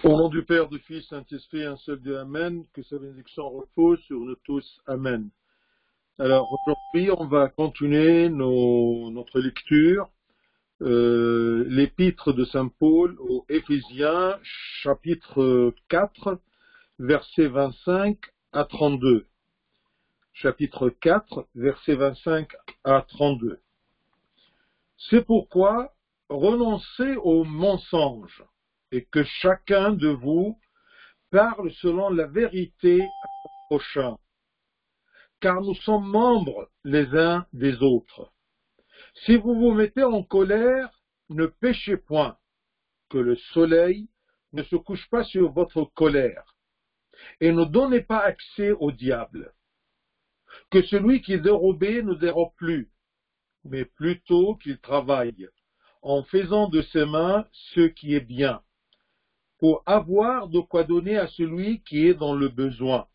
Au nom du Père, du Fils, Saint-Esprit, un seul Dieu, Amen, que sa bénédiction repose sur nous tous, Amen. Alors aujourd'hui, on va continuer notre lecture, l'épître de Saint Paul aux Éphésiens, chapitre 4, versets 25 à 32. Chapitre 4, versets 25 à 32. C'est pourquoi renoncez aux mensonges et que chacun de vous parle selon la vérité à son prochain, car nous sommes membres les uns des autres. Si vous vous mettez en colère, ne péchez point, que le soleil ne se couche pas sur votre colère, et ne donnez pas accès au diable. Que celui qui est dérobé ne dérobe plus, mais plutôt qu'il travaille, en faisant de ses mains ce qui est bien, pour avoir de quoi donner à celui qui est dans le besoin.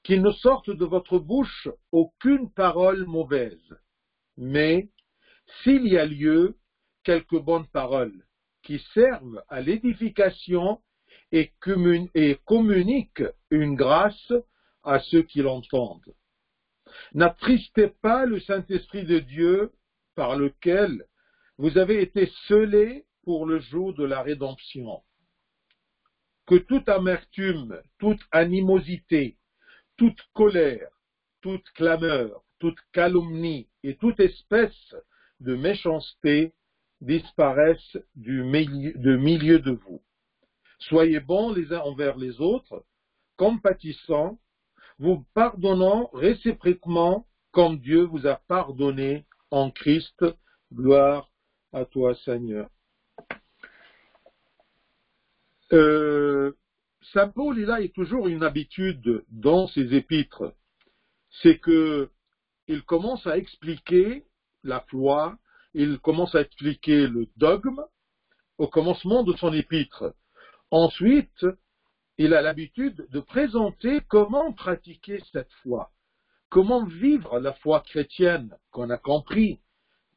Qu'il ne sorte de votre bouche aucune parole mauvaise, mais, s'il y a lieu, quelques bonnes paroles, qui servent à l'édification et communiquent une grâce à ceux qui l'entendent. N'attristez pas le Saint-Esprit de Dieu, par lequel vous avez été scellés pour le jour de la rédemption. Que toute amertume, toute animosité, toute colère, toute clameur, toute calomnie et toute espèce de méchanceté disparaissent du milieu de vous. Soyez bons les uns envers les autres, compatissants, vous pardonnant réciproquement comme Dieu vous a pardonné en Christ. Gloire à toi, Seigneur. Saint Paul, il a toujours une habitude dans ses épîtres, c'est que il commence à expliquer la foi, il commence à expliquer le dogme au commencement de son épître. Ensuite, il a l'habitude de présenter comment pratiquer cette foi, comment vivre la foi chrétienne qu'on a compris,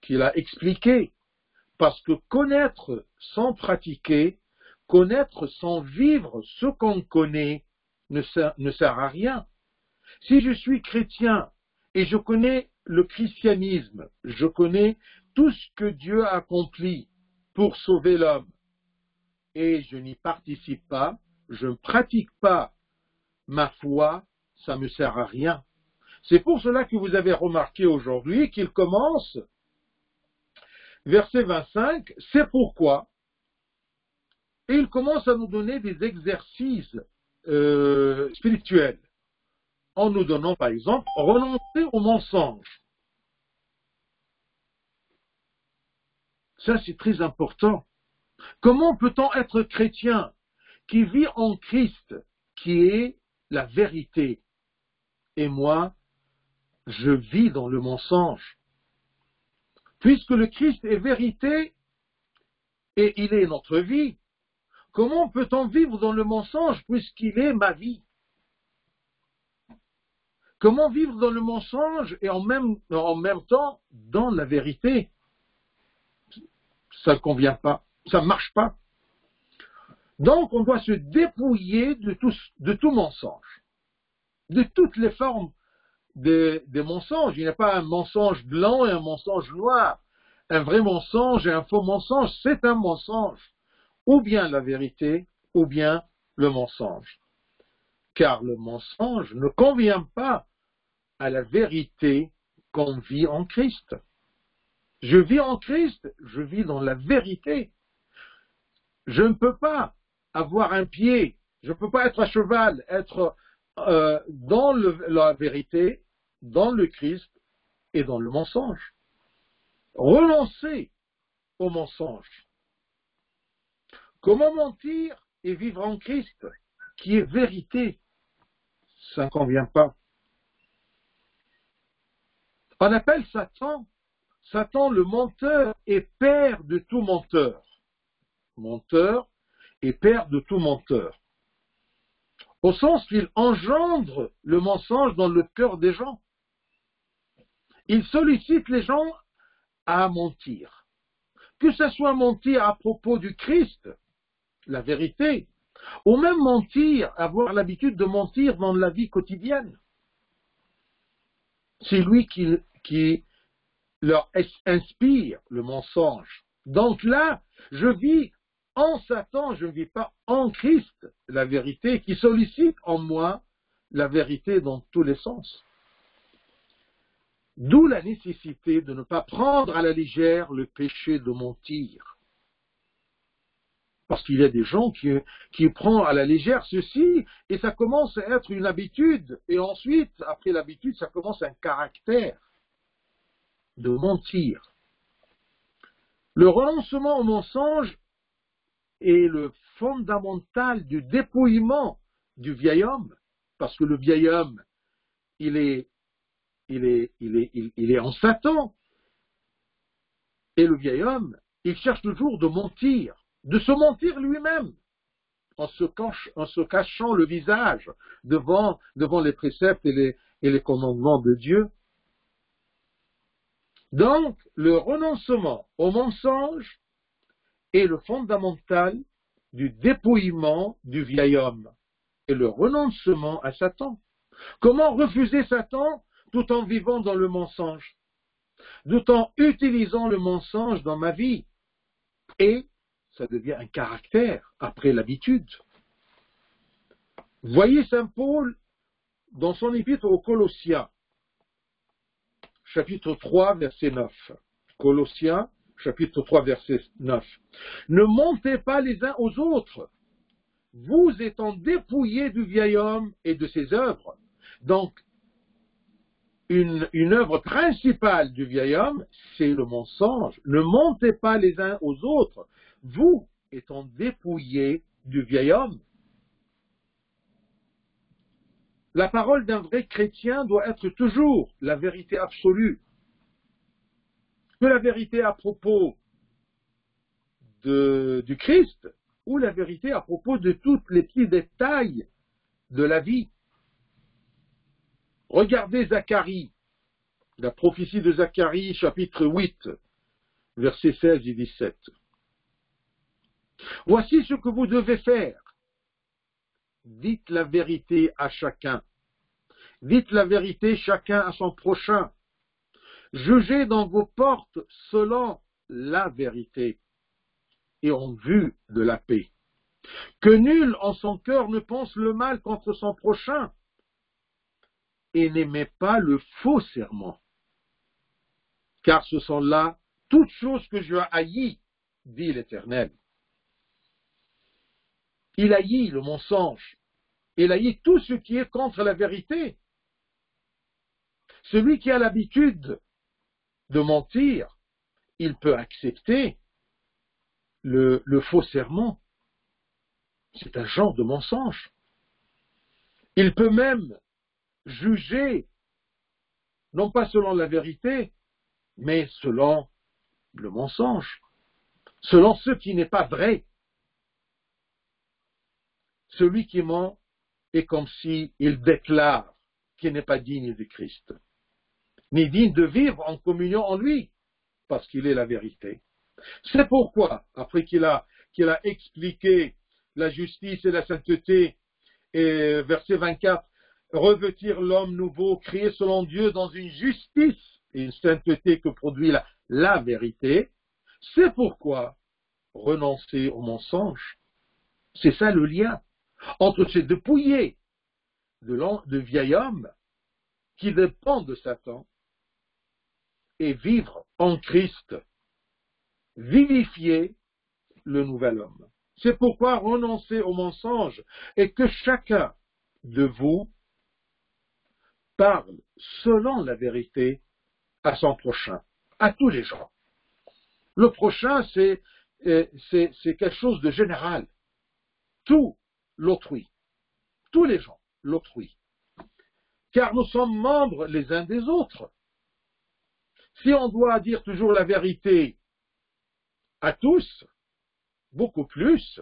qu'il a expliqué, parce que connaître sans pratiquer, connaître sans vivre ce qu'on connaît ne sert à rien. Si je suis chrétien et je connais le christianisme, je connais tout ce que Dieu a accompli pour sauver l'homme, et je n'y participe pas, je ne pratique pas ma foi, ça ne me sert à rien. C'est pour cela que vous avez remarqué aujourd'hui qu'il commence, verset 25, c'est pourquoi. Et il commence à nous donner des exercices spirituels, en nous donnant par exemple, renoncer au mensonge. Ça c'est très important. Comment peut-on être chrétien qui vit en Christ, qui est la vérité, et moi, je vis dans le mensonge? Puisque le Christ est vérité, et il est notre vie, comment peut-on vivre dans le mensonge puisqu'il est ma vie? Comment vivre dans le mensonge et en même temps dans la vérité? Ça ne convient pas, ça ne marche pas. Donc on doit se dépouiller de tout mensonge, de toutes les formes des mensonges. Il n'y a pas un mensonge blanc et un mensonge noir. Un vrai mensonge et un faux mensonge, c'est un mensonge. Ou bien la vérité, ou bien le mensonge. Car le mensonge ne convient pas à la vérité qu'on vit en Christ. Je vis en Christ, je vis dans la vérité. Je ne peux pas avoir un pied, je ne peux pas être à cheval, être dans la vérité, dans le Christ et dans le mensonge. Renoncer au mensonge. Comment mentir et vivre en Christ, qui est vérité? Ça ne convient pas. On appelle Satan le menteur et père de tout menteur. Menteur et père de tout menteur. Au sens qu'il engendre le mensonge dans le cœur des gens. Il sollicite les gens à mentir. Que ce soit mentir à propos du Christ, la vérité, ou même mentir, avoir l'habitude de mentir dans la vie quotidienne. C'est lui qui leur inspire le mensonge. Donc là, je vis en Satan, je ne vis pas en Christ, la vérité qui sollicite en moi la vérité dans tous les sens. D'où la nécessité de ne pas prendre à la légère le péché de mentir. Parce qu'il y a des gens qui prennent à la légère ceci, et ça commence à être une habitude. Et ensuite, après l'habitude, ça commence un caractère de mentir. Le renoncement au mensonge est le fondamental du dépouillement du vieil homme. Parce que le vieil homme, il est en Satan. Et le vieil homme, il cherche toujours de mentir, de se mentir lui-même, en se cachant le visage devant les préceptes et les commandements de Dieu. Donc, le renoncement au mensonge est le fondamental du dépouillement du vieil homme et le renoncement à Satan. Comment refuser Satan tout en vivant dans le mensonge, tout en utilisant le mensonge dans ma vie? Et ça devient un caractère après l'habitude. Voyez Saint Paul dans son épître aux Colossiens, chapitre 3, verset 9. Colossiens, chapitre 3, verset 9. Ne mentez pas les uns aux autres, vous étant dépouillés du vieil homme et de ses œuvres. Donc, une œuvre principale du vieil homme, c'est le mensonge. Ne mentez pas les uns aux autres, vous étant dépouillés du vieil homme. La parole d'un vrai chrétien doit être toujours la vérité absolue. Que la vérité à propos du Christ ou la vérité à propos de tous les petits détails de la vie. Regardez Zacharie, la prophétie de Zacharie, chapitre 8, versets 16 et 17. Voici ce que vous devez faire. Dites la vérité à chacun. Dites la vérité chacun à son prochain. Jugez dans vos portes selon la vérité et en vue de la paix. Que nul en son cœur ne pense le mal contre son prochain et n'aimez pas le faux serment. Car ce sont là toutes choses que je haïs, dit l'Éternel. Il haït le mensonge. Il haït tout ce qui est contre la vérité. Celui qui a l'habitude de mentir, il peut accepter le faux serment. C'est un genre de mensonge. Il peut même juger, non pas selon la vérité, mais selon le mensonge, selon ce qui n'est pas vrai. Celui qui ment est comme s'il déclare qu'il n'est pas digne du Christ, ni digne de vivre en communion en lui, parce qu'il est la vérité. C'est pourquoi, après qu'il a expliqué la justice et la sainteté, et verset 24, revêtir l'homme nouveau, créé selon Dieu dans une justice et une sainteté que produit la vérité, c'est pourquoi renoncer au mensonge. C'est ça le lien entre ces dépouillés de vieil homme qui dépend de Satan et vivre en Christ, vivifier le nouvel homme. C'est pourquoi renoncer au mensonge et que chacun de vous parle selon la vérité à son prochain, à tous les gens. Le prochain, c'est quelque chose de général. Tout l'autrui, tous les gens, l'autrui. Car nous sommes membres les uns des autres. Si on doit dire toujours la vérité à tous, beaucoup plus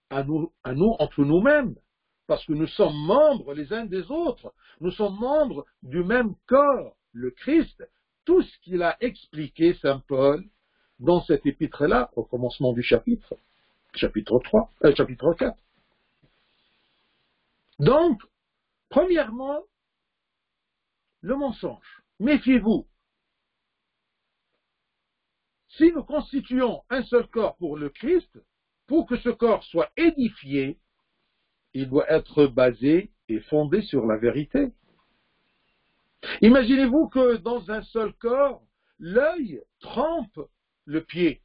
à nous entre nous-mêmes, parce que nous sommes membres les uns des autres, nous sommes membres du même corps, le Christ, tout ce qu'il a expliqué, Saint Paul, dans cet épître-là, au commencement du chapitre. chapitre 4. Donc, premièrement, le mensonge. Méfiez-vous. Si nous constituons un seul corps pour le Christ, pour que ce corps soit édifié, il doit être basé et fondé sur la vérité. Imaginez-vous que dans un seul corps, l'œil trempe le pied.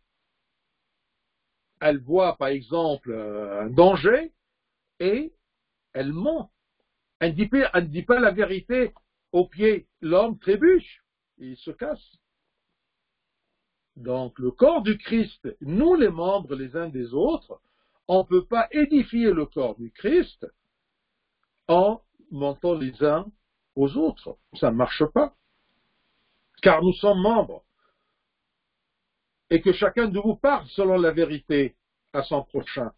Elle voit par exemple un danger et elle ment. Elle ne dit pas la vérité au pied. L'homme trébuche, il se casse. Donc le corps du Christ, nous les membres les uns des autres, on ne peut pas édifier le corps du Christ en mentant les uns aux autres. Ça ne marche pas. Car nous sommes membres. Et que chacun de vous parle selon la vérité à son prochain.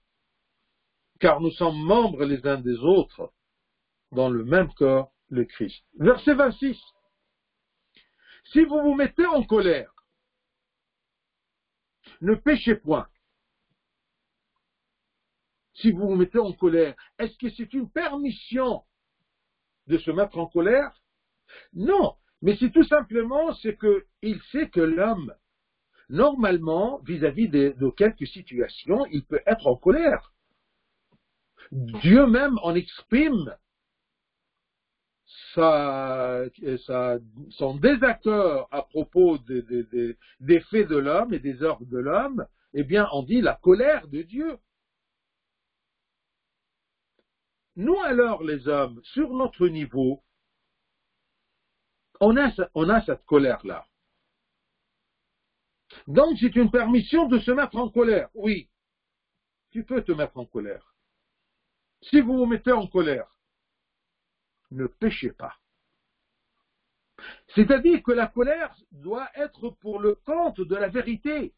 Car nous sommes membres les uns des autres dans le même corps, le Christ. Verset 26. Si vous vous mettez en colère, ne péchez point. Si vous vous mettez en colère, est-ce que c'est une permission de se mettre en colère? Non, mais c'est tout simplement c'est qu'il sait que l'homme, normalement, vis-à-vis de quelques situations, il peut être en colère. Dieu même en exprime son désaccord à propos des faits de l'homme et des œuvres de l'homme. Eh bien, on dit la colère de Dieu. Nous alors, les hommes, sur notre niveau, on a cette colère-là. Donc, c'est une permission de se mettre en colère. Oui, tu peux te mettre en colère. Si vous vous mettez en colère, ne péchez pas. C'est-à-dire que la colère doit être pour le compte de la vérité.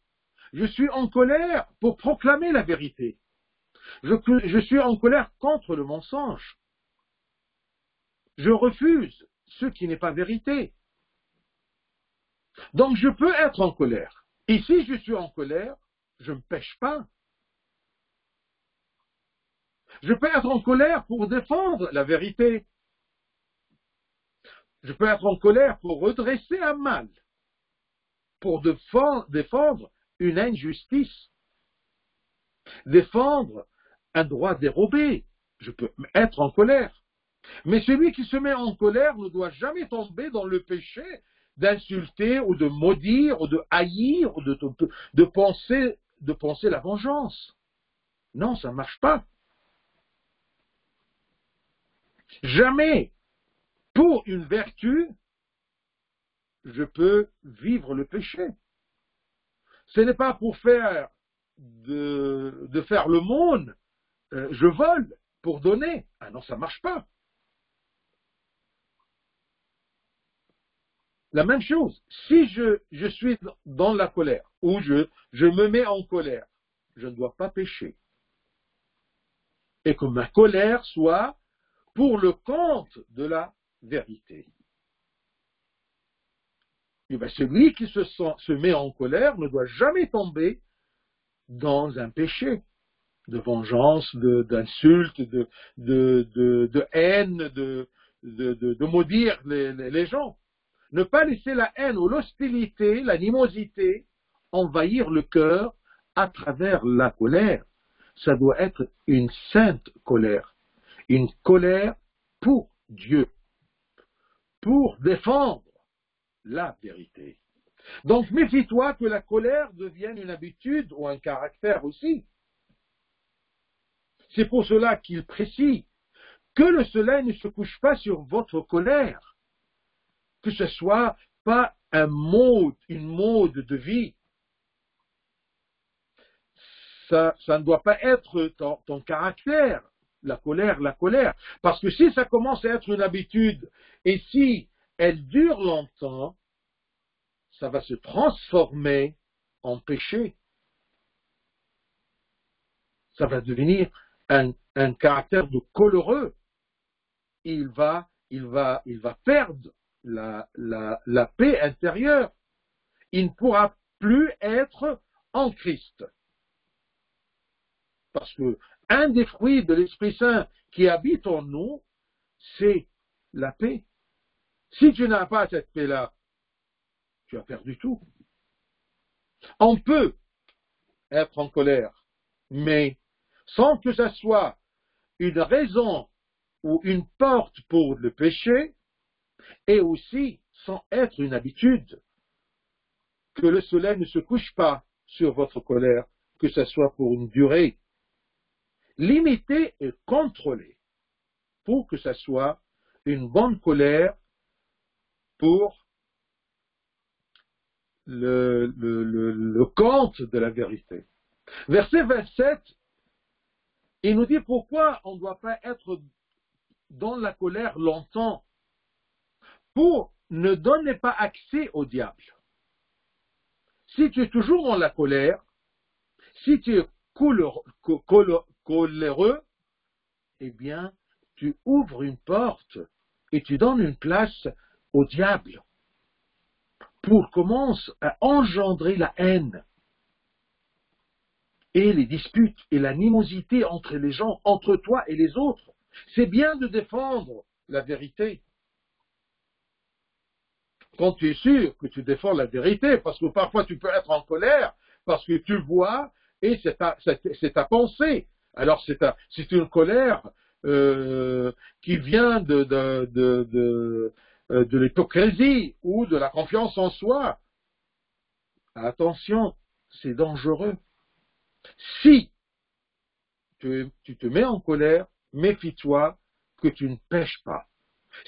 Je suis en colère pour proclamer la vérité. Je suis en colère contre le mensonge. Je refuse ce qui n'est pas vérité. Donc je peux être en colère. Et si je suis en colère, je ne pêche pas. Je peux être en colère pour défendre la vérité. Je peux être en colère pour redresser un mal, pour défendre une injustice, défendre un droit dérobé. Je peux être en colère. Mais celui qui se met en colère ne doit jamais tomber dans le péché d'insulter ou de maudire ou de haïr ou de penser la vengeance. Non, ça ne marche pas. Jamais, pour une vertu, je peux vivre le péché. Ce n'est pas pour faire de faire le monde, je vole pour donner. Ah non, ça ne marche pas. La même chose, si je suis dans la colère, ou je me mets en colère, je ne dois pas pécher. Et que ma colère soit pour le compte de la vérité. Et bien, celui qui se met en colère ne doit jamais tomber dans un péché de vengeance, d'insulte, de haine, de maudire les gens. Ne pas laisser la haine ou l'hostilité, l'animosité envahir le cœur à travers la colère. Ça doit être une sainte colère. Une colère pour Dieu, pour défendre la vérité. Donc, méfie-toi que la colère devienne une habitude ou un caractère aussi. C'est pour cela qu'il précise que le soleil ne se couche pas sur votre colère, que ce soit pas une mode de vie. Ça ne doit pas être ton caractère. La colère. Parce que si ça commence à être une habitude, et si elle dure longtemps, ça va se transformer en péché. Ça va devenir un caractère de coléreux. Il va perdre la paix intérieure. Il ne pourra plus être en Christ. Parce que un des fruits de l'Esprit Saint qui habite en nous, c'est la paix. Si tu n'as pas cette paix-là, tu as perdu tout. On peut être en colère, mais sans que ça soit une raison ou une porte pour le péché, et aussi sans être une habitude, que le soleil ne se couche pas sur votre colère, que ce soit pour une durée. Limitez et contrôlez pour que ce soit une bonne colère pour le compte de la vérité. Verset 27, il nous dit pourquoi on ne doit pas être dans la colère longtemps. Pour ne donner pas accès au diable. Si tu es toujours dans la colère, si tu es coléreux, eh bien, tu ouvres une porte et tu donnes une place au diable pour commencer à engendrer la haine et les disputes et l'animosité entre les gens, entre toi et les autres. C'est bien de défendre la vérité. Quand tu es sûr que tu défends la vérité, parce que parfois tu peux être en colère, parce que tu vois, et c'est ta pensée. Alors c'est une colère qui vient de l'hypocrisie ou de la confiance en soi. Attention, c'est dangereux. Si tu te mets en colère, méfie-toi que tu ne pêches pas.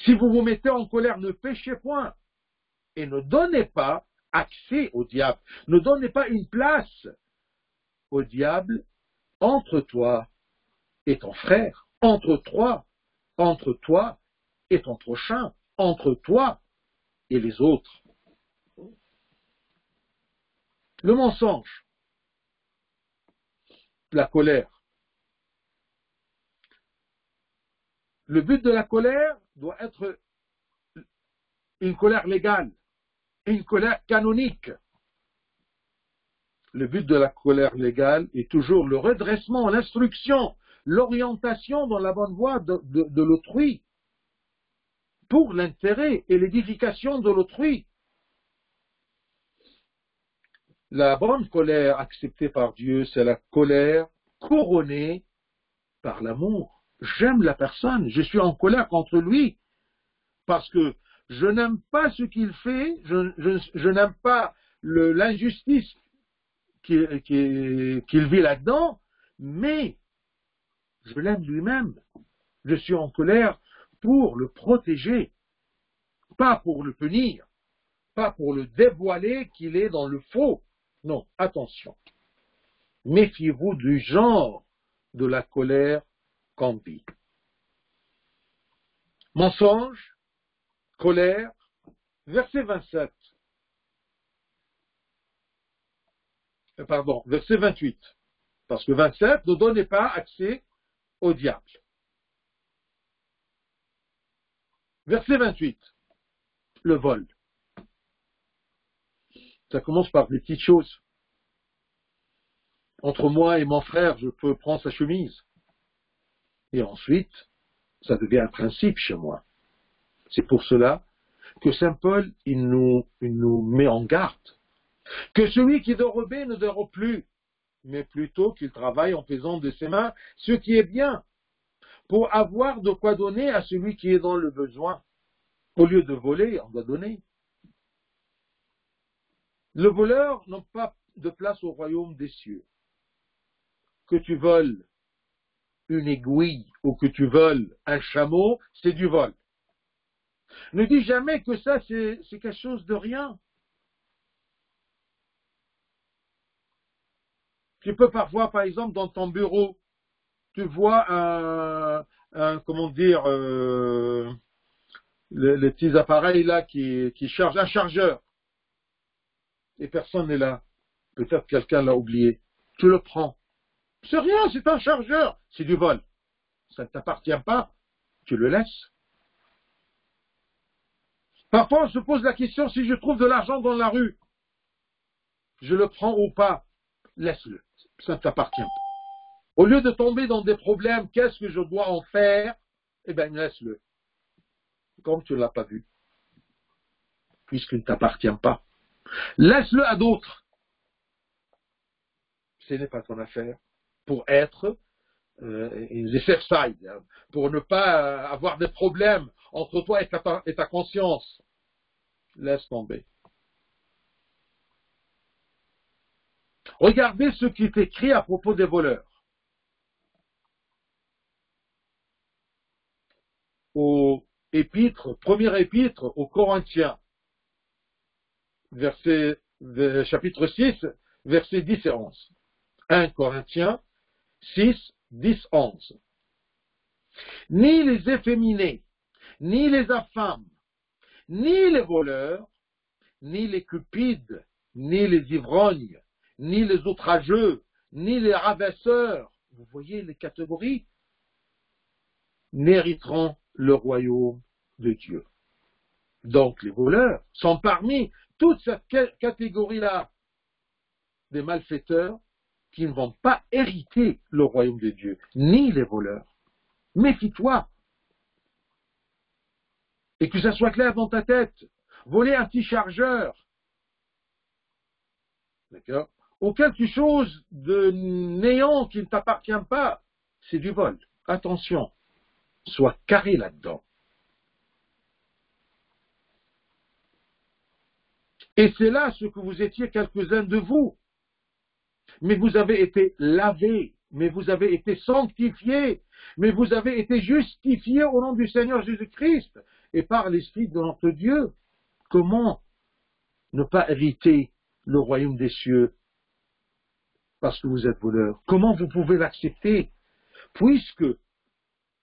Si vous vous mettez en colère, ne péchez point. Et ne donnez pas accès au diable. Ne donnez pas une place au diable entre toi et ton frère, entre toi et ton prochain, entre toi et les autres. Le mensonge, la colère. Le but de la colère doit être une colère légale, une colère canonique. Le but de la colère légale est toujours le redressement, l'instruction, l'orientation dans la bonne voie de l'autrui, pour l'intérêt et l'édification de l'autrui. La bonne colère acceptée par Dieu, c'est la colère couronnée par l'amour. J'aime la personne, je suis en colère contre lui, parce que je n'aime pas ce qu'il fait, je n'aime pas l'injustice qu'il vit là-dedans, mais je l'aime lui-même. Je suis en colère pour le protéger, pas pour le punir, pas pour le dévoiler qu'il est dans le faux. Non, attention. Méfiez-vous du genre de la colère qu'on vit. Mensonge, colère, verset 27. Pardon, verset 28. Parce que 27 ne donnait pas accès au diable. Verset 28. Le vol. Ça commence par des petites choses. Entre moi et mon frère, je peux prendre sa chemise. Et ensuite, ça devient un principe chez moi. C'est pour cela que Saint Paul, il nous met en garde. Que celui qui dérobait ne dérobe plus, mais plutôt qu'il travaille en faisant de ses mains ce qui est bien, pour avoir de quoi donner à celui qui est dans le besoin. Au lieu de voler, on doit donner. Le voleur n'a pas de place au royaume des cieux. Que tu voles une aiguille ou que tu voles un chameau, c'est du vol. Ne dis jamais que ça, c'est quelque chose de rien. Tu peux parfois, par exemple, dans ton bureau, tu vois comment dire, les petits appareils là qui chargent, un chargeur. Et personne n'est là. Peut-être quelqu'un l'a oublié. Tu le prends. C'est rien, c'est un chargeur. C'est du vol. Ça ne t'appartient pas. Tu le laisses. Parfois, on se pose la question, si je trouve de l'argent dans la rue, je le prends ou pas? Laisse-le. Ça ne t'appartient pas. Au lieu de tomber dans des problèmes, qu'est-ce que je dois en faire? Eh bien, laisse-le. Comme tu ne l'as pas vu. Puisqu'il ne t'appartient pas. Laisse-le à d'autres. Ce n'est pas ton affaire. Pour être des sersailles, pour ne pas avoir des problèmes entre toi et ta conscience. Laisse tomber. Regardez ce qui est écrit à propos des voleurs. Premier épître aux Corinthiens, chapitre 6, versets 10 et 11. 1 Corinthiens 6, 10, 11. Ni les efféminés, ni les affâmes, ni les voleurs, ni les cupides, ni les ivrognes, ni les outrageux, ni les ravisseurs, vous voyez les catégories, n'hériteront le royaume de Dieu. Donc les voleurs sont parmi toute cette catégorie-là des malfaiteurs qui ne vont pas hériter le royaume de Dieu, ni les voleurs. Méfie-toi. Et que ça soit clair dans ta tête. Voler un petit chargeur, d'accord, ou quelque chose de néant qui ne t'appartient pas, c'est du vol. Attention, sois carré là-dedans. Et c'est là ce que vous étiez quelques-uns de vous. Mais vous avez été lavés, mais vous avez été sanctifiés, mais vous avez été justifiés au nom du Seigneur Jésus-Christ et par l'Esprit de notre Dieu. Comment ne pas hériter le royaume des cieux parce que vous êtes voleurs? Comment vous pouvez l'accepter puisque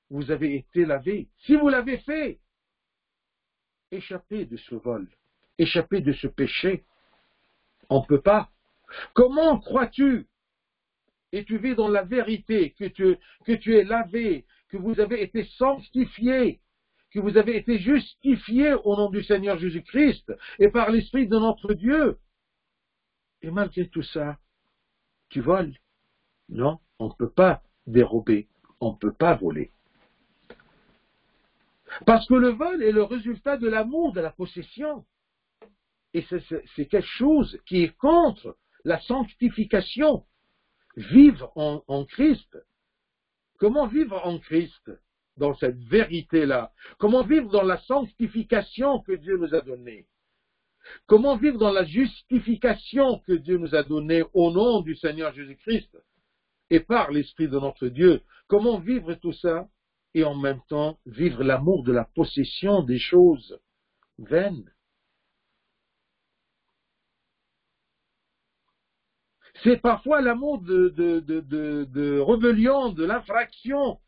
vous avez été lavés? Si vous l'avez fait, échappez de ce vol, échappez de ce péché. On ne peut pas. Comment crois-tu? Et tu vis dans la vérité, que tu es lavé, que vous avez été sanctifié, que vous avez été justifié au nom du Seigneur Jésus-Christ et par l'Esprit de notre Dieu. Et malgré tout ça, tu voles? Non, on ne peut pas dérober, on ne peut pas voler. Parce que le vol est le résultat de l'amour, de la possession. Et c'est quelque chose qui est contre la sanctification. Vivre en Christ. Comment vivre en Christ dans cette vérité-là? Comment vivre dans la sanctification que Dieu nous a donnée? Comment vivre dans la justification que Dieu nous a donnée au nom du Seigneur Jésus-Christ et par l'Esprit de notre Dieu? Comment vivre tout ça et en même temps vivre l'amour de la possession des choses vaines? C'est parfois l'amour de rébellion, de l'infraction.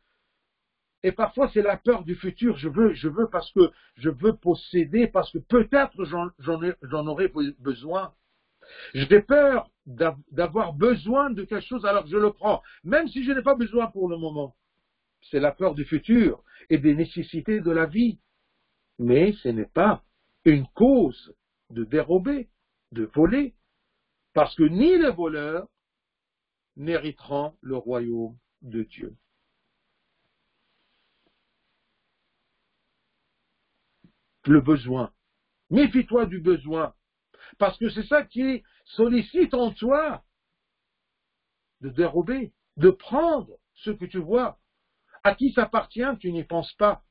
Et parfois c'est la peur du futur. Je veux parce que je veux posséder, parce que peut-être j'en aurai besoin. J'ai peur d'avoir besoin de quelque chose alors que je le prends, même si je n'ai pas besoin pour le moment. C'est la peur du futur et des nécessités de la vie. Mais ce n'est pas une cause de dérober, de voler. Parce que ni les voleurs n'hériteront le royaume de Dieu. Le besoin. Méfie-toi du besoin. Parce que c'est ça qui sollicite en toi de dérober, de prendre ce que tu vois. À qui ça appartient, tu n'y penses pas.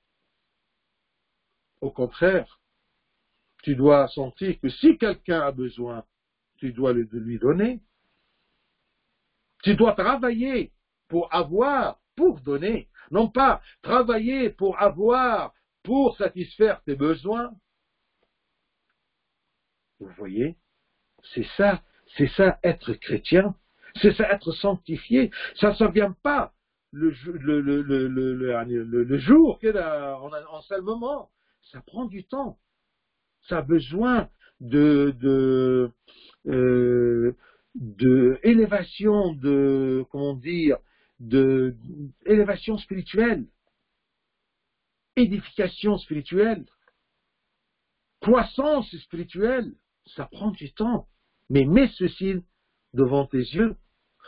Au contraire, tu dois sentir que si quelqu'un a besoin, tu dois le lui donner. Tu dois travailler pour avoir, pour donner. Non pas travailler pour avoir, pour satisfaire tes besoins. Vous voyez, c'est ça être chrétien. C'est ça être sanctifié. Ça ne vient pas le jour en seul moment. Ça prend du temps. Ça a besoin d'élévation, élévation spirituelle, édification spirituelle, croissance spirituelle. Ça prend du temps. Mais mets ceci devant tes yeux.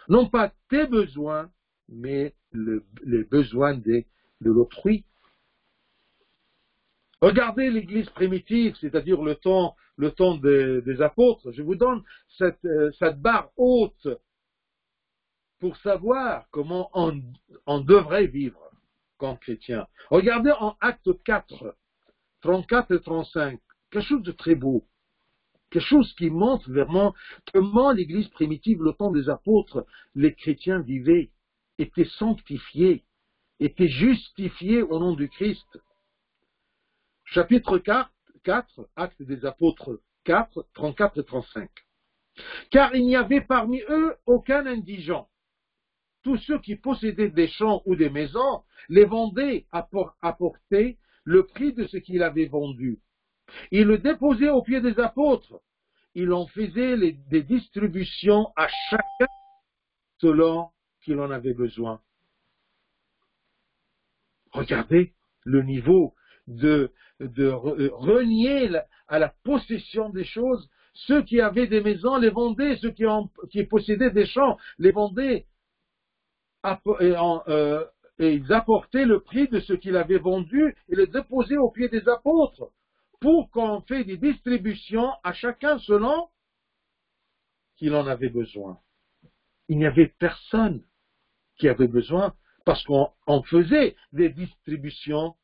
Non pas tes besoins, mais les besoins de l'autrui. Regardez l'Église primitive, c'est-à-dire le temps des apôtres. Je vous donne cette barre haute pour savoir comment on devrait vivre comme chrétien. Regardez en Acte 4, 34 et 35, quelque chose de très beau. Quelque chose qui montre vraiment comment l'Église primitive, le temps des apôtres, les chrétiens vivaient, étaient sanctifiés, étaient justifiés au nom du Christ. Chapitre 4, Actes des apôtres 4, 34 et 35. Car il n'y avait parmi eux aucun indigent. Tous ceux qui possédaient des champs ou des maisons les vendaient à porter le prix de ce qu'il avait vendu. Ils le déposaient aux pieds des apôtres. Il en faisait des distributions à chacun selon qu'il en avait besoin. Regardez le niveau de renier à la possession des choses. Ceux qui avaient des maisons les vendaient, ceux qui possédaient des champs les vendaient et ils apportaient le prix de ce qu'il avait vendu et le déposaient aux pieds des apôtres pour qu'on fait des distributions à chacun selon qu'il en avait besoin. Il n'y avait personne qui avait besoin parce qu'on faisait des distributions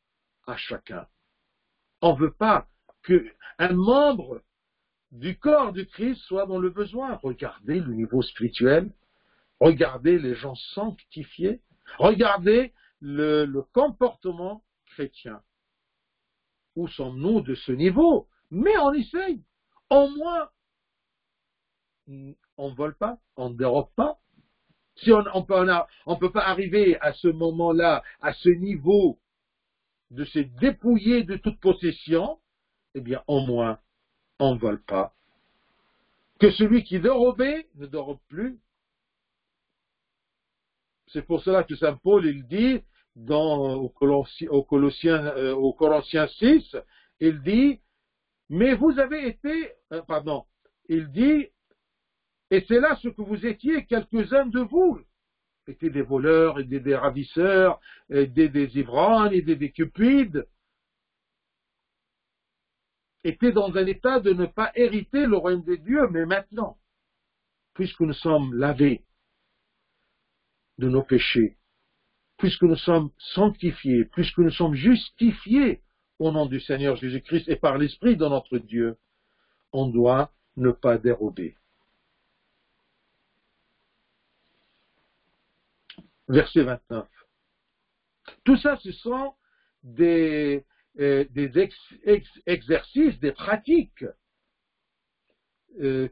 à chacun. On ne veut pas qu'un membre du corps du Christ soit dans le besoin. Regardez le niveau spirituel, regardez les gens sanctifiés, regardez le comportement chrétien. Où sommes-nous de ce niveau? Mais on essaye. Au moins, on ne vole pas, on ne dérobe pas. Si on ne peut pas arriver à ce moment-là, à ce niveau de se dépouiller de toute possession, eh bien, au moins, on ne vole pas. Que celui qui dérobait ne dérobe plus. C'est pour cela que Saint Paul, il dit, au Corinthiens 6, il dit, mais vous avez été, il dit, et c'est là ce que vous étiez, quelques-uns de vous, étaient des voleurs, et des ravisseurs, et des ivrognes, et des cupides, étaient dans un état de ne pas hériter le royaume de Dieu, mais maintenant, puisque nous sommes lavés de nos péchés, puisque nous sommes sanctifiés, puisque nous sommes justifiés au nom du Seigneur Jésus-Christ et par l'Esprit de notre Dieu, on doit ne pas dérober. Verset 29. Tout ça, ce sont des exercices, des pratiques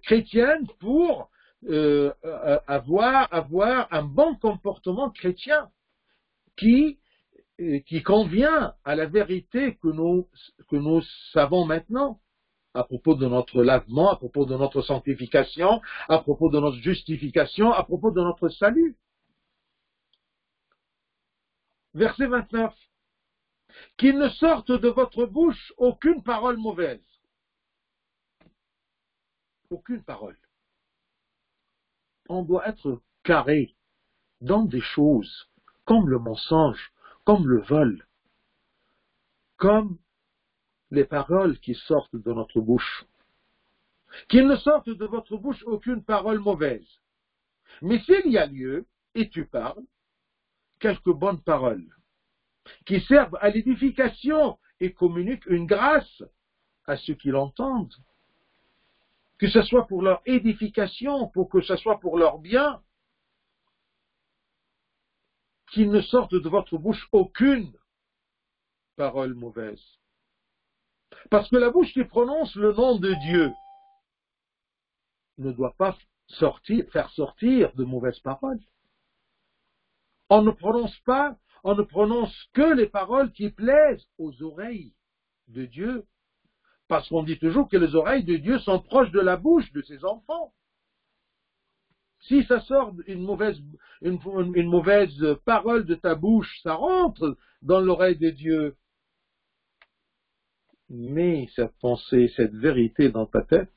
chrétiennes pour avoir un bon comportement chrétien qui convient à la vérité que nous savons maintenant à propos de notre lavement, à propos de notre sanctification, à propos de notre justification, à propos de notre salut. Verset 29. Qu'il ne sorte de votre bouche aucune parole mauvaise. Aucune parole. On doit être carré dans des choses comme le mensonge, comme le vol, comme les paroles qui sortent de notre bouche. Qu'il ne sorte de votre bouche aucune parole mauvaise. Mais s'il y a lieu, et tu parles, quelques bonnes paroles qui servent à l'édification et communiquent une grâce à ceux qui l'entendent. Que ce soit pour leur édification, pour que ce soit pour leur bien. Qu'il ne sorte de votre bouche aucune parole mauvaise. Parce que la bouche qui prononce le nom de Dieu ne doit pas faire sortir de mauvaises paroles. On ne prononce que les paroles qui plaisent aux oreilles de Dieu. Parce qu'on dit toujours que les oreilles de Dieu sont proches de la bouche de ses enfants. Si ça sort une mauvaise parole de ta bouche, ça rentre dans l'oreille de Dieu. Mais cette pensée, cette vérité dans ta tête,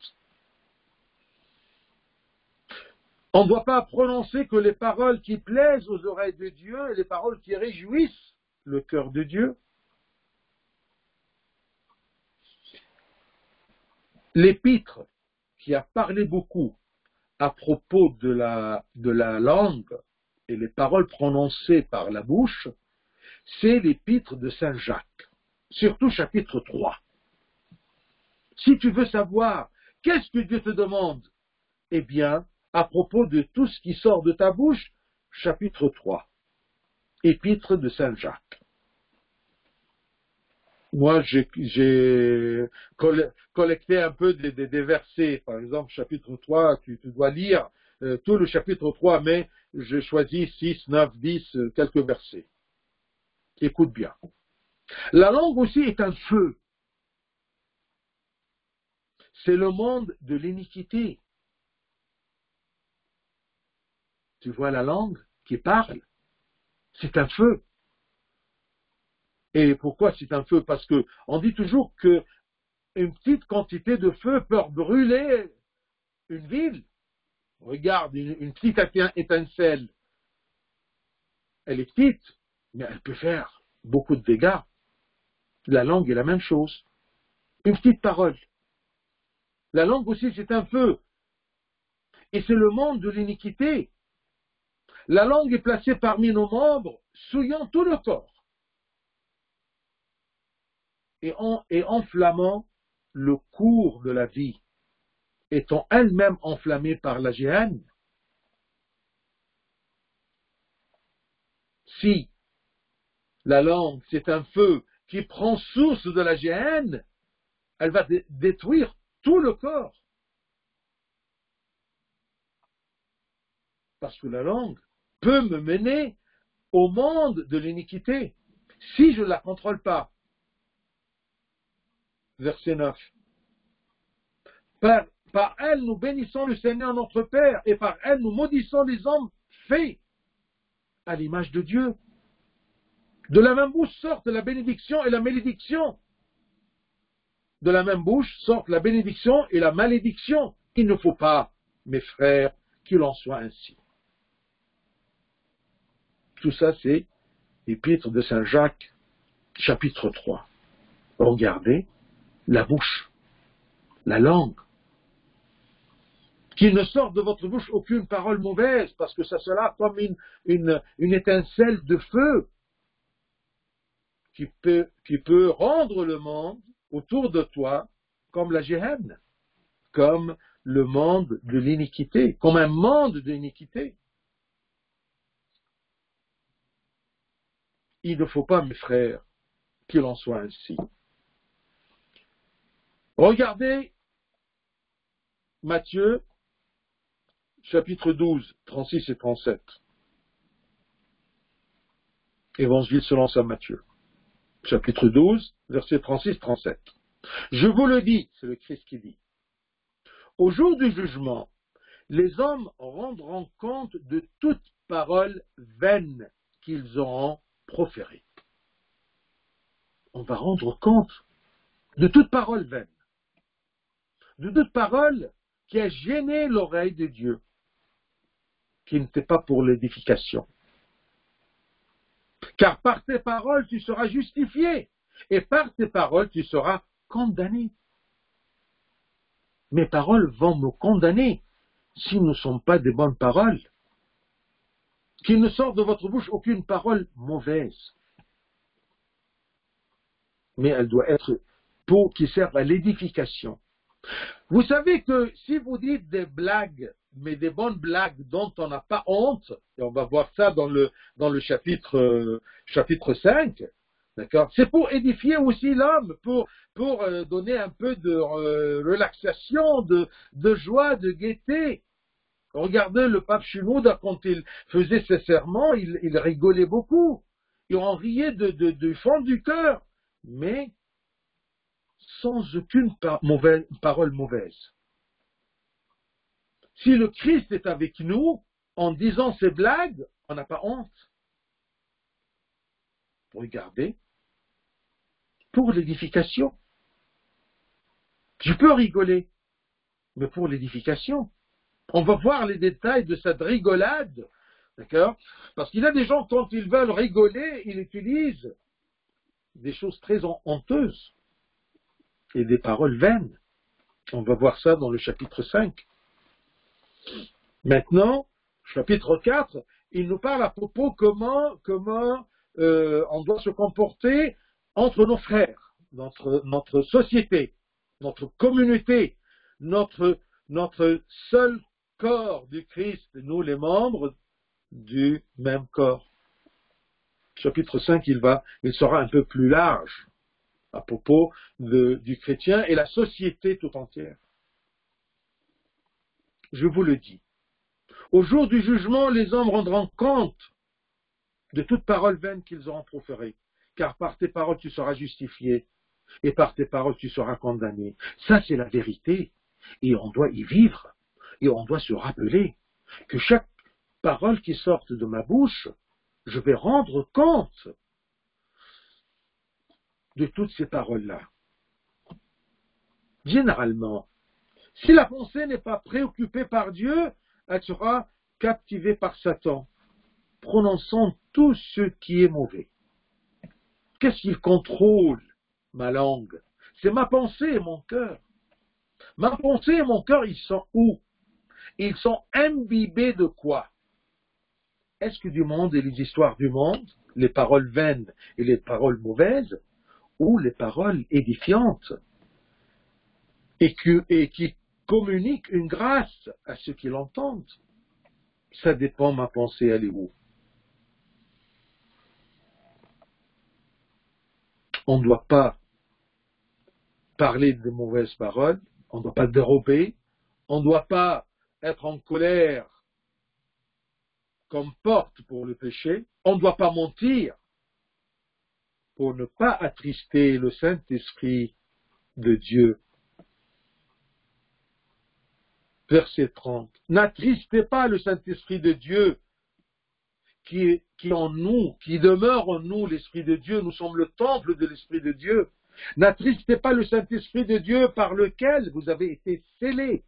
On ne doit pas prononcer que les paroles qui plaisent aux oreilles de Dieu et les paroles qui réjouissent le cœur de Dieu. L'épître qui a parlé beaucoup à propos de la langue et les paroles prononcées par la bouche, c'est l'épître de Saint Jacques, surtout chapitre 3. Si tu veux savoir qu'est-ce que Dieu te demande, eh bien, à propos de tout ce qui sort de ta bouche, chapitre 3, épître de Saint Jacques. Moi, j'ai collecté un peu des versets. Par exemple, chapitre 3, tu dois lire tout le chapitre 3, mais j'ai choisi 6, 9, 10, quelques versets. Écoute bien. La langue aussi est un feu. C'est le monde de l'iniquité. Tu vois la langue qui parle, c'est un feu. Et pourquoi c'est un feu? Parce que on dit toujours que une petite quantité de feu peut brûler une ville. Regarde, une petite étincelle, elle est petite, mais elle peut faire beaucoup de dégâts. La langue est la même chose. Une petite parole. La langue aussi, c'est un feu. Et c'est le monde de l'iniquité. La langue est placée parmi nos membres, souillant tout le corps. Et enflammant le cours de la vie, étant elle-même enflammée par la géhenne. Si la langue, c'est un feu qui prend source de la géhenne, elle va détruire tout le corps. Parce que la langue peut me mener au monde de l'iniquité si je ne la contrôle pas. Verset 9. Par elle, nous bénissons le Seigneur notre Père, et par elle, nous maudissons les hommes faits à l'image de Dieu. De la même bouche sortent la bénédiction et la malédiction. De la même bouche sortent la bénédiction et la malédiction. Il ne faut pas, mes frères, qu'il en soit ainsi. Tout ça, c'est l'épître de Saint Jacques, chapitre 3. Regardez la bouche, la langue. Qu'il ne sorte de votre bouche aucune parole mauvaise, parce que ça sera comme une étincelle de feu qui peut rendre le monde autour de toi comme la géhenne, comme le monde de l'iniquité, comme un monde d'iniquité. Il ne faut pas, mes frères, qu'il en soit ainsi. Regardez Matthieu, chapitre 12, 36 et 37. Évangile selon saint Matthieu, chapitre 12, versets 36-37. Je vous le dis, c'est le Christ qui dit, au jour du jugement, les hommes rendront compte de toute parole vaine qu'ils auront proférée. On va rendre compte de toute parole vaine, de toute parole qui a gêné l'oreille de Dieu, qui n'était pas pour l'édification. Car par tes paroles, tu seras justifié, et par tes paroles, tu seras condamné. Mes paroles vont me condamner si ne sont pas des bonnes paroles. Qu'il ne sorte de votre bouche aucune parole mauvaise. Mais elle doit être pour qui serve à l'édification. Vous savez que si vous dites des blagues, mais des bonnes blagues dont on n'a pas honte, et on va voir ça dans le chapitre 5, d'accord, c'est pour édifier aussi l'homme, pour donner un peu de relaxation, de joie, de gaieté. Regardez le pape Shenouda, quand il faisait ses sermons, il rigolait beaucoup. Et on riait du fond du cœur, mais sans aucune parole mauvaise. Si le Christ est avec nous, en disant ces blagues, on n'a pas honte. Regardez, pour l'édification. Je peux rigoler, mais pour l'édification. On va voir les détails de cette rigolade, d'accord? Parce qu'il y a des gens, quand ils veulent rigoler, ils utilisent des choses très honteuses et des paroles vaines. On va voir ça dans le chapitre 5. Maintenant, chapitre 4, il nous parle à propos comment on doit se comporter entre nos frères, notre société, notre communauté, notre seul corps du Christ, nous les membres du même corps. Chapitre 5, il sera un peu plus large à propos du chrétien et la société tout entière. Je vous le dis. Au jour du jugement, les hommes rendront compte de toute parole vaine qu'ils auront proférée, car par tes paroles tu seras justifié, et par tes paroles tu seras condamné. Ça, c'est la vérité, et on doit y vivre, et on doit se rappeler que chaque parole qui sort de ma bouche, je vais rendre compte de toutes ces paroles-là. Généralement, si la pensée n'est pas préoccupée par Dieu, elle sera captivée par Satan, prononçant tout ce qui est mauvais. Qu'est-ce qu'il contrôle, ma langue? C'est ma pensée et mon cœur. Ma pensée et mon cœur, ils sont où? Ils sont imbibés de quoi? Est-ce que du monde et les histoires du monde, les paroles vaines et les paroles mauvaises, ou les paroles édifiantes, et qui communiquent une grâce à ceux qui l'entendent? Ça dépend, ma pensée, elle est où? On ne doit pas parler de mauvaises paroles, on ne doit pas dérober, on ne doit pas être en colère comme porte pour le péché, on ne doit pas mentir pour ne pas attrister le Saint-Esprit de Dieu. Verset 30. N'attristez pas le Saint-Esprit de Dieu qui est en nous, qui demeure en nous, l'Esprit de Dieu. Nous sommes le temple de l'Esprit de Dieu. N'attristez pas le Saint-Esprit de Dieu par lequel vous avez été scellés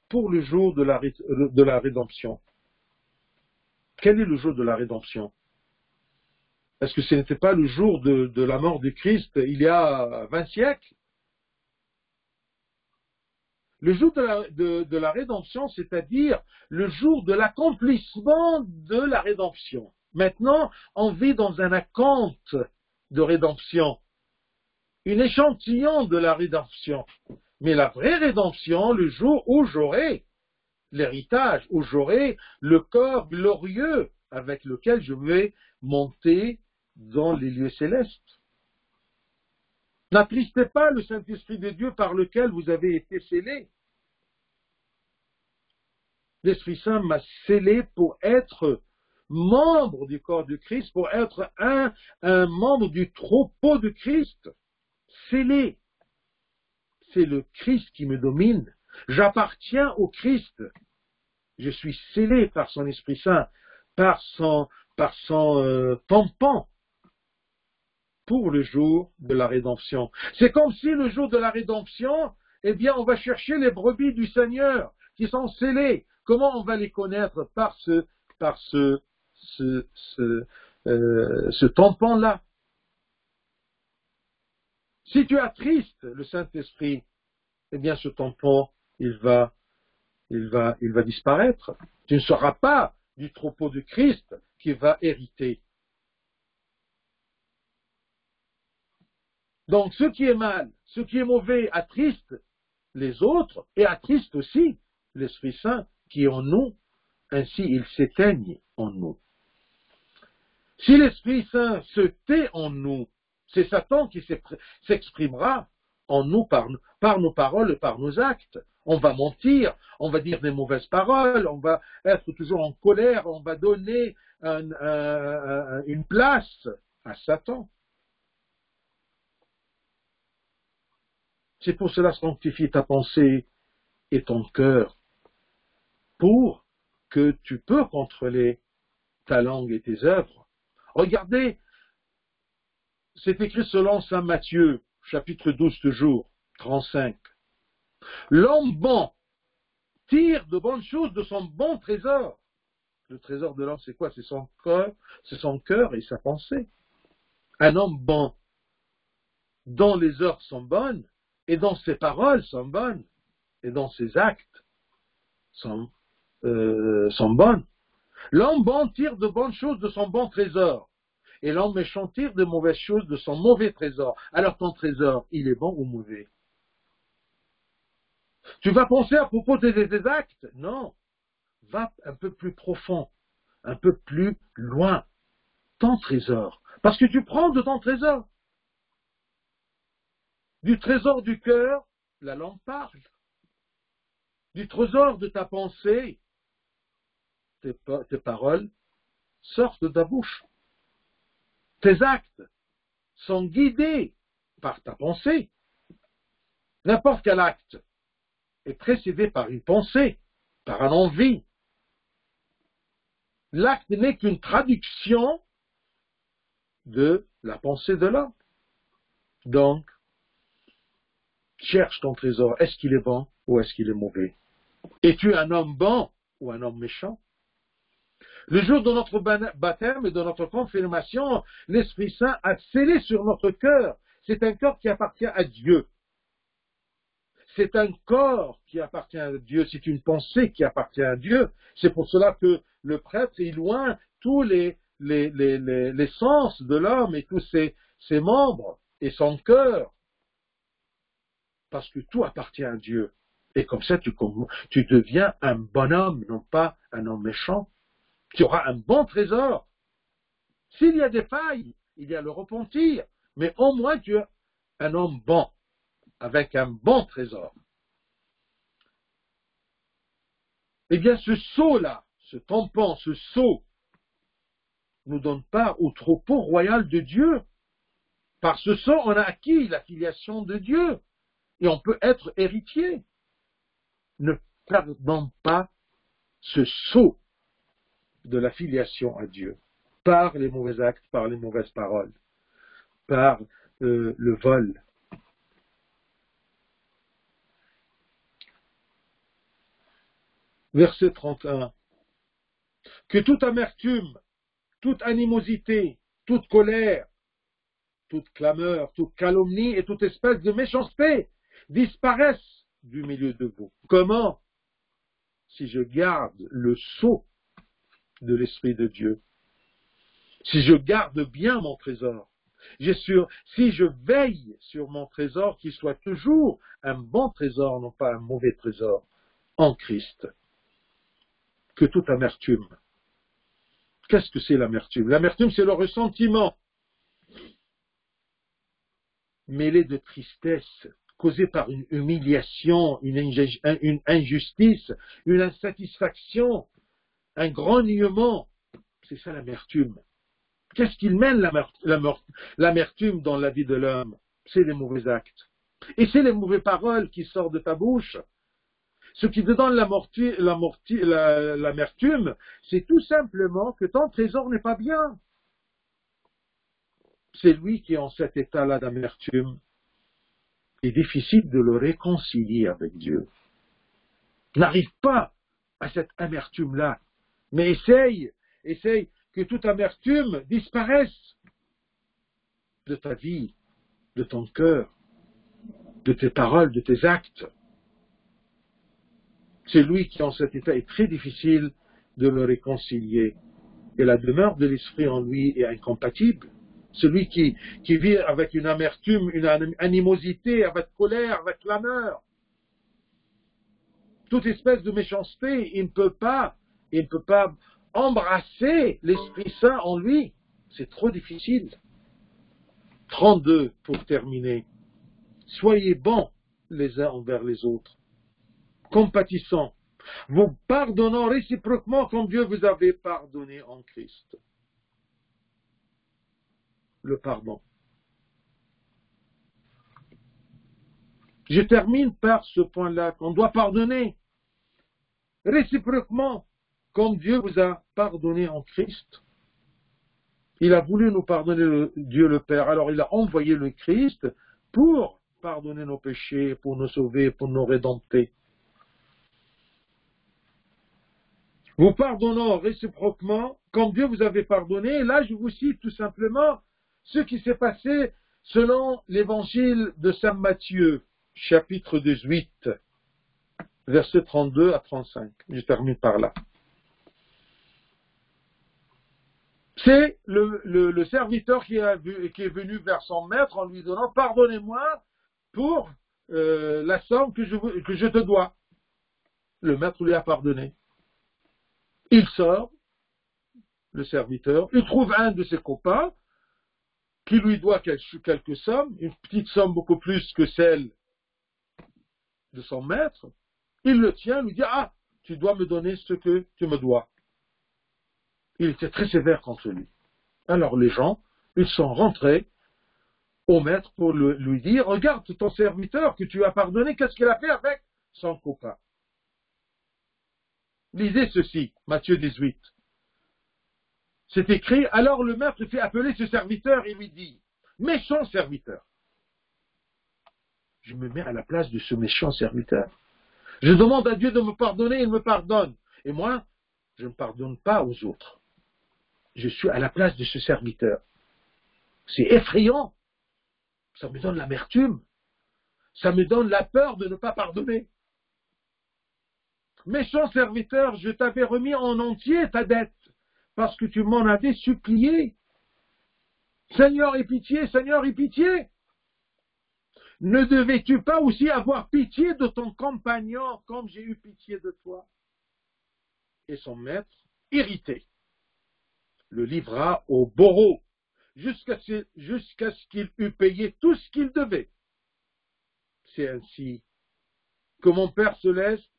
pour le jour de la rédemption. Quel est le jour de la rédemption? Est-ce que ce n'était pas le jour de la mort du Christ il y a 20 siècles? Le jour de la rédemption, c'est-à-dire le jour de l'accomplissement de la rédemption. Maintenant, on vit dans un acompte de rédemption, une échantillon de la rédemption. Mais la vraie rédemption, le jour où j'aurai l'héritage, où j'aurai le corps glorieux avec lequel je vais monter dans les lieux célestes. N'attristez pas le Saint-Esprit de Dieu par lequel vous avez été scellés. L'Esprit Saint m'a scellé pour être membre du corps du Christ, pour être un membre du troupeau de Christ. Scellé. C'est le Christ qui me domine. J'appartiens au Christ. Je suis scellé par son Esprit Saint, par son tampon pour le jour de la rédemption. C'est comme si le jour de la rédemption, eh bien, on va chercher les brebis du Seigneur qui sont scellées. Comment on va les connaître? Par ce tampon-là. Si tu attristes le Saint-Esprit, eh bien, ce tampon, il va disparaître. Tu ne seras pas du troupeau de Christ qui va hériter. Donc, ce qui est mal, ce qui est mauvais attriste les autres et attriste aussi l'Esprit Saint qui est en nous, ainsi il s'éteigne en nous. Si l'Esprit Saint se tait en nous, c'est Satan qui s'exprimera en nous par nos paroles et par nos actes. On va mentir, on va dire des mauvaises paroles, on va être toujours en colère, on va donner une place à Satan. C'est pour cela sanctifie ta pensée et ton cœur, pour que tu peux contrôler ta langue et tes œuvres. Regardez, c'est écrit selon saint Matthieu, chapitre 12 toujours, 35. L'homme bon tire de bonnes choses de son bon trésor. Le trésor de l'homme, c'est quoi? C'est son cœur et sa pensée. Un homme bon, dont les œuvres sont bonnes, et dont ses paroles sont bonnes, et dont ses actes sont bonnes. L'homme bon tire de bonnes choses de son bon trésor, et l'homme méchant tire de mauvaises choses de son mauvais trésor. Alors ton trésor, il est bon ou mauvais? Tu vas penser à propos de tes actes? Non. Va un peu plus profond, un peu plus loin. Ton trésor. Parce que tu prends de ton trésor. Du trésor du cœur, la langue parle. Du trésor de ta pensée, tes paroles sortent de ta bouche. Tes actes sont guidés par ta pensée. N'importe quel acte est précédé par une pensée, par une envie. L'acte n'est qu'une traduction de la pensée de l'homme. Donc, cherche ton trésor. Est-ce qu'il est bon ou est-ce qu'il est mauvais? Es-tu un homme bon ou un homme méchant? Le jour de notre baptême et de notre confirmation, l'Esprit Saint a scellé sur notre cœur. C'est un corps qui appartient à Dieu. C'est un corps qui appartient à Dieu. C'est une pensée qui appartient à Dieu. C'est pour cela que le prêtre est loin tous les sens de l'homme et tous ses membres et son cœur. Parce que tout appartient à Dieu. Et comme ça, tu deviens un bon homme, non pas un homme méchant. Tu auras un bon trésor. S'il y a des failles, il y a le repentir. Mais au moins, tu es un homme bon, avec un bon trésor. Eh bien, ce sceau-là, ce tampon, ce sceau, nous donne part au troupeau royal de Dieu. Par ce sceau, on a acquis la filiation de Dieu. Et on peut être héritier. Ne perdons pas ce sceau de la filiation à Dieu, par les mauvais actes, par les mauvaises paroles, par le vol. Verset 31. Que toute amertume, toute animosité, toute colère, toute clameur, toute calomnie et toute espèce de méchanceté disparaissent du milieu de vous. Comment? Si je garde le sceau de l'Esprit de Dieu. Si je garde bien mon trésor. Si je veille sur mon trésor, qu'il soit toujours un bon trésor, non pas un mauvais trésor, en Christ. Que toute amertume. Qu'est-ce que c'est l'amertume? L'amertume, c'est le ressentiment mêlé de tristesse, causé par une humiliation, une injustice, une insatisfaction, un grognement. C'est ça l'amertume. Qu'est-ce qu'il mène l'amertume dans la vie de l'homme? C'est les mauvais actes. Et c'est les mauvaises paroles qui sortent de ta bouche. Ce qui te donne l'amertume, c'est tout simplement que ton trésor n'est pas bien. C'est lui qui est en cet état-là d'amertume. Il est difficile de le réconcilier avec Dieu. N'arrive pas à cette amertume-là. Mais essaye que toute amertume disparaisse de ta vie, de ton cœur, de tes paroles, de tes actes. C'est lui qui, en cet état, est très difficile de le réconcilier. Et la demeure de l'esprit en lui est incompatible. Celui qui vit avec une amertume, une animosité, avec colère, avec clameur, toute espèce de méchanceté, il ne peut pas embrasser l'Esprit Saint en lui. C'est trop difficile. 32 pour terminer. Soyez bons les uns envers les autres, compatissants, vous pardonnant réciproquement comme Dieu vous avait pardonné en Christ. Le pardon. Je termine par ce point-là, qu'on doit pardonner réciproquement comme Dieu vous a pardonné en Christ. Il a voulu nous pardonner, Dieu le Père, alors il a envoyé le Christ pour pardonner nos péchés, pour nous sauver, pour nous rédempter. vous pardonnant réciproquement, comme Dieu vous avait pardonné. Et là, je vous cite tout simplement ce qui s'est passé selon l'évangile de Saint Matthieu, chapitre 18, versets 32 à 35. Je termine par là. C'est le serviteur qui est venu vers son maître en lui donnant « Pardonnez-moi pour la somme que je te dois ». Le maître lui a pardonné. Il sort, le serviteur, il trouve un de ses copains qui lui doit quelques sommes, une petite somme beaucoup plus que celle de son maître. Il le tient, lui dit « Ah, tu dois me donner ce que tu me dois ». Il était très sévère contre lui. Alors les gens, ils sont rentrés au maître pour lui dire « Regarde ton serviteur que tu as pardonné, qu'est-ce qu'il a fait avec son copain ?» Lisez ceci, Matthieu 18. C'est écrit, alors le maître fait appeler ce serviteur et lui dit « Méchant serviteur ». Je me mets à la place de ce méchant serviteur. Je demande à Dieu de me pardonner, il me pardonne. Et moi, je ne pardonne pas aux autres. Je suis à la place de ce serviteur. C'est effrayant. Ça me donne l'amertume. Ça me donne la peur de ne pas pardonner. Méchant serviteur, je t'avais remis en entier ta dette, parce que tu m'en avais supplié. Seigneur, aie pitié, Seigneur, aie pitié. Ne devais-tu pas aussi avoir pitié de ton compagnon, comme j'ai eu pitié de toi? Et son maître, irrité, le livra au bourreau, jusqu'à ce qu'il eût payé tout ce qu'il devait. C'est ainsi que mon Père Céleste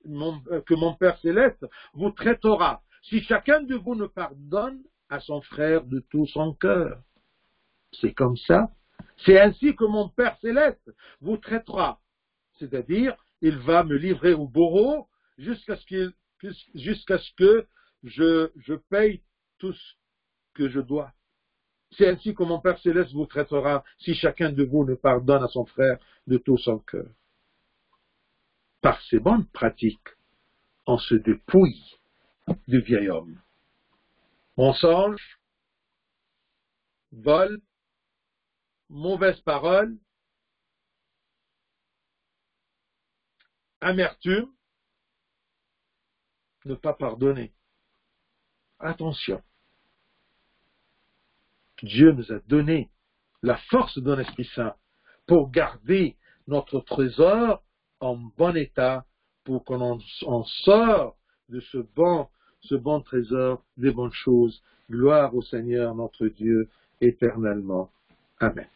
vous traitera, si chacun de vous ne pardonne à son frère de tout son cœur. C'est comme ça. C'est ainsi que mon Père Céleste vous traitera. C'est-à-dire, il va me livrer au bourreau jusqu'à ce que je paye tout ce que je dois. C'est ainsi que mon Père Céleste vous traitera si chacun de vous ne pardonne à son frère de tout son cœur. Par ces bonnes pratiques, on se dépouille du vieil homme. Mensonge, vol, mauvaise parole, amertume, ne pas pardonner. Attention. Dieu nous a donné la force de l'Esprit Saint pour garder notre trésor en bon état, pour qu'on en sort de ce bon trésor des bonnes choses. Gloire au Seigneur notre Dieu éternellement. Amen.